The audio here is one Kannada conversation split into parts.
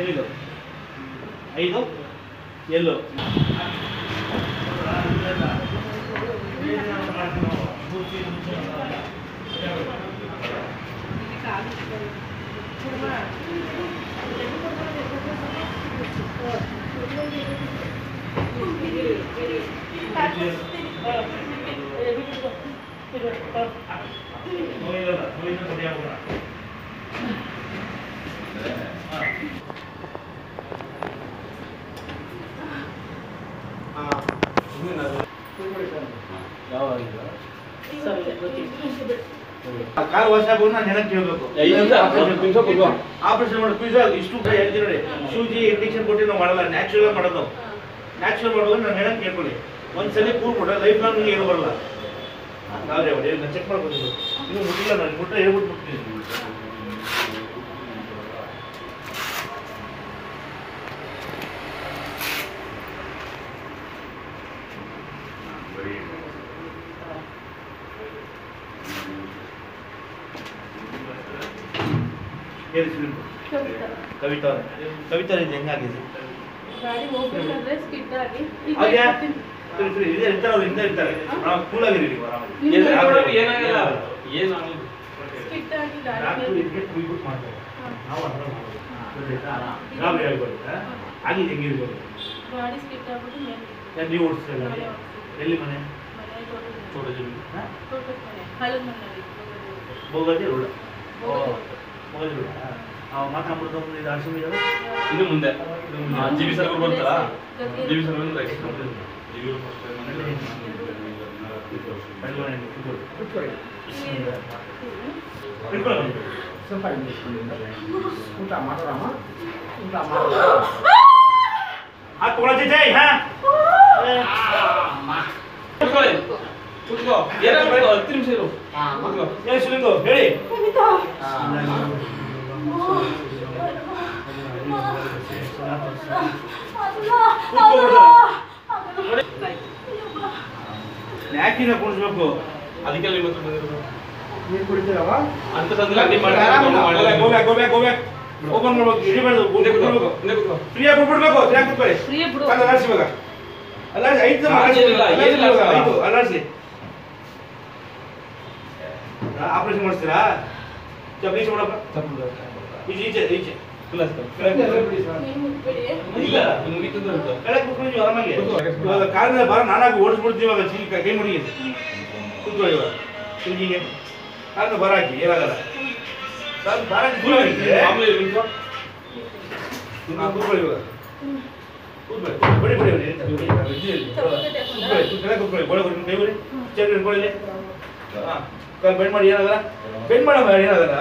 ಎಲ್ಲಿದು 5 ಎಲ್ಲು ಕಾಲು ವರ್ಷ ಬಂದು ನಾನು ನೆನಪು ಕೇಳಬೇಕು ಆಪರೇಷನ್ ಮಾಡೋ ಪಿಜ್ಜಾ ಇಷ್ಟು ಹೇಳ್ತೀನಿ ನೋಡಿ ಸೂಜಿ ಇಂಜೆಕ್ಷನ್ ಕೊಟ್ಟು ನಾವು ಮಾಡಲ್ಲ ನ್ಯಾಚುರಲ್ ಮಾಡೋದು ನ್ಯಾಚುರಲ್ ಮಾಡೋದು ನಾನು ನೆನಪು ಕೇಳ್ಕೊಳ್ಳಿ ಒಂದ್ಸಲಿ ಕೂರ್ಬಿಟ್ರೆ ಲೈಫ್ ಲಾಂಗ್ ನಿಮಗೆ ಏನು ಬರಲ್ಲ ನಾವ್ರೆ ಹೊಡಿ ನಾನು ಚೆಕ್ ಮಾಡ್ಕೊತೀನಿ ನೀವು ಮುಟ್ಟಿಲ್ಲ ನಾನು ಮುಟ್ಟರೆ ಹೇಳ್ಬಿಟ್ಟು ಮುಟ್ತೀನಿ ಕವಿತಾ ಕವಿತಾ ಹೆಂಗಾಗಿದೆ ಇರ್ತಾರೆ ಕೂಲಾಗಿರಿ ಆಗಿದೆ ಹೆಂಗಿರ್ಬೋದು ನೀವು ಓಡಿಸ್ತಾ ಎಲ್ಲಿ ಮನೆ ಬೋಗಾಜಿ ರೋಡ ಬೋಗಾಜಿ ರೋಡ ಮಾತಾಡ್ಬಿಡ್ತಾ ಇದು ಆಶ್ರಮ ಇದ್ದಾವೆ ಇನ್ನು ಮುಂದೆ ಜಿ ಬಿ ಸರ್ ಬರ್ತಾರಾ ಜಿ ಬಿ ಸರ್ ಬಂದ್ರೆ ಸ್ವಲ್ಪ ಊಟ ಮಾಡೋಣ ಊಟ ಮಾಡೋಣ ಆ ತಗೊಳ್ಳಿ ಜೈ ಹಾ ಕೂತ್ಕೊಳ್ಳಿ ಕೂತ್ಕೋ ಏನಾಗ್ಬೇಕು 10 ನಿಮಿಷ ಇರು ಕೂತ್ಕೋ ಹೇಳಿ ಸುಲಿಂಗು ಹೇಳಿ ಯಾಕಿನ ಕುಣಿಸ್ಬೇಕು ಅದಕ್ಕೆಲ್ಲ ಇವತ್ತು ಬಂದಿರೋದು ನೀರು ಕುಡಿತೀರವ ಅಂತ ಸಂದರ್ಭ ಅಡ್ಡಿ ಮಾಡಿ ಗೋಬ್ಯಾಕ್ ಓಪನ್ ಮಾಡ್ಬೇಕು ಹಿಡಿಬಾರ್ದು ಕೂತ್ಕೊಳ್ಬೇಕು ಫ್ರೀಯಾಗಿ ಬಿಡ್ಬೇಕು ಫ್ರೀಯಾಗಿ ಕೂತ್ಕೊಳ್ಳಿ ಅಲ್ಲಾಡ್ಸಿ ಇವಾಗ ಅಲ್ಲಾಡ್ಸಿ 5 ಅಲ್ಲಾಡ್ಸಿ ಆಪರೇಷನ್ ಮಾಡಿಸ್ತೀರಾ ಈಚೆ ಮಾಡಪ್ಪ ಈಚೆ ಈಚೆ ಆರಾಮಾಗಿ ಇವಾಗ ಕಾಲಿನ ಬಾರ ನಾನಾಗಿ ಓಡಿಸ್ಬಿಡ್ತೀವಿ ಇವಾಗ ಕೈ ಮುಡಿಗೆ ಕೂತ್ಕೊಳ್ಳಿ ಇವಾಗ ಸಿಂಗಿಗೆ ಕಾಲಿನ ಬಾರ ಹಾಕಿ ಏನಾಗಲ್ಲ ಬಾರ ಕೂತ್ಕೊಳ್ಳಿ ಇವಾಗ ಕೂತ್ಕೊಳ್ಳಿ ಬಡಿ ಕೂತ್ಕೊಳ್ಳಿ ಗೋಡೆ ಕೈ ಬಿಡಿ ಚೇರ್ ಹಿಡ್ಕೊಳ್ಳಿ ಹಾಂ ಕಾಲು ಬೆಂಡ್ ಮಾಡಿ ಏನಾಗಲ್ಲ ಬೆಂಡ್ ಮಾಡಮ್ಮ ಏನಾಗಲ್ಲ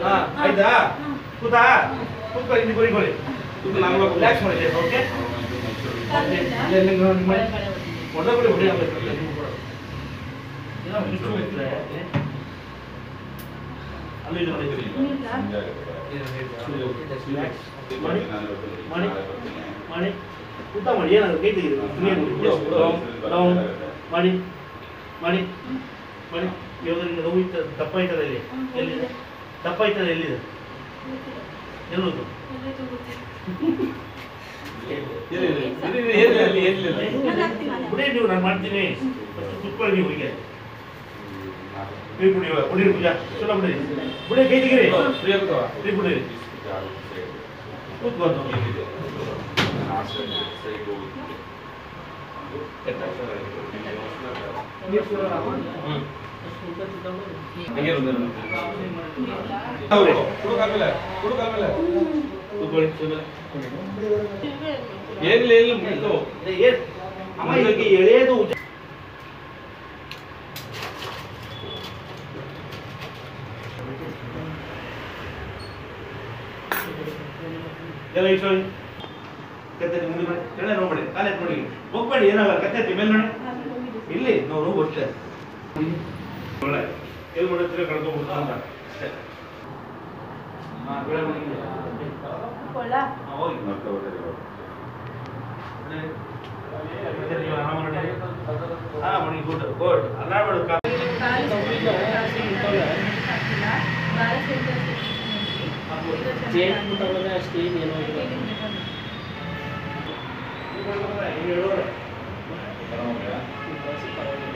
ಹಾ ಆಯ್ತಾ ಕೂತಾ ಕೂತ್ಕೊಳ್ಳಿ ಇಲ್ಲಿ ಬರೀಕೊಳ್ಳಿ ಕೂತು ನಾನು ರಿಲ್ಯಾಕ್ಸ್ ಮಾಡಿದ್ದೆ ಓಕೆ ಹೊಡೆದ್ಬಿಡಿ ಹೊಡಿ ಅಲ್ಲಿ ಮಾಡಿ ಮಾಡಿ ಊಟ ಮಾಡಿ ಏನಾದ್ರು ಕೈ ತೆಗೀರಿ ಡೌನ್ ಮಾಡಿ ಮಾಡಿ ಮಾಡಿ ಯೋಗದಿಂದ ನೋವು ಇತ್ತ ದಪ್ಪ ಆಯ್ತದ ಇಲ್ಲಿ ಎಲ್ಲಿದೆ ದಪ್ಪ ಆಯ್ತದ ಎಲ್ಲಿದೆ ಎಲ್ಲೋದು ಬಿಡಿ ನೀವು ನಾನು ಮಾಡ್ತೀನಿ ಕುತ್ಕೊಳ್ಳಿ ನೀವು ಹೀಗೆ ಬಿಡಿ ಬಿಡಿ ಪೂಜಾ ಚಲೋ ಬಿಡಿ ಬಿಡಿ ಕೈ ತೆಗೀರಿ ಫ್ರೀ ಬಿಡಿ ಕೂತ್ಕೊಂಡು ಎಳೆಯದು ಕತ್ತೆ ಮುಂದೆ ಕೆಳ ನೋಡ್ಬೇಡಿ ಕಾಲ ಎತ್ ನೋಡಿ ಹೋಗ್ಬೇಡಿ ಏನಾಗಲ್ಲ ಕತ್ತೆ ಮೇಲೆ ನೋಡಿ ಇಲ್ಲಿ ನಾವು ಗೊತ್ತೇ ಎಲ್ಲಿ ಮಾಡುತ್ತೀರ ಕಳ್ಕೊಬಿಡ್ತಾ ಅಂತ ಅಷ್ಟೇ ಹೋಗಿ ಮಣಿ ಗುಡ್ ಗುಡ್ ಅಲ್ಲಾಡ್ಬೇಡು ಸ್ಟೇಜ್ ಮುಟ್ಟೋದ್ರೆ ಸ್ಟೇಜ್ ಏನೋ ಈಗ ಹೇಳೋರೆ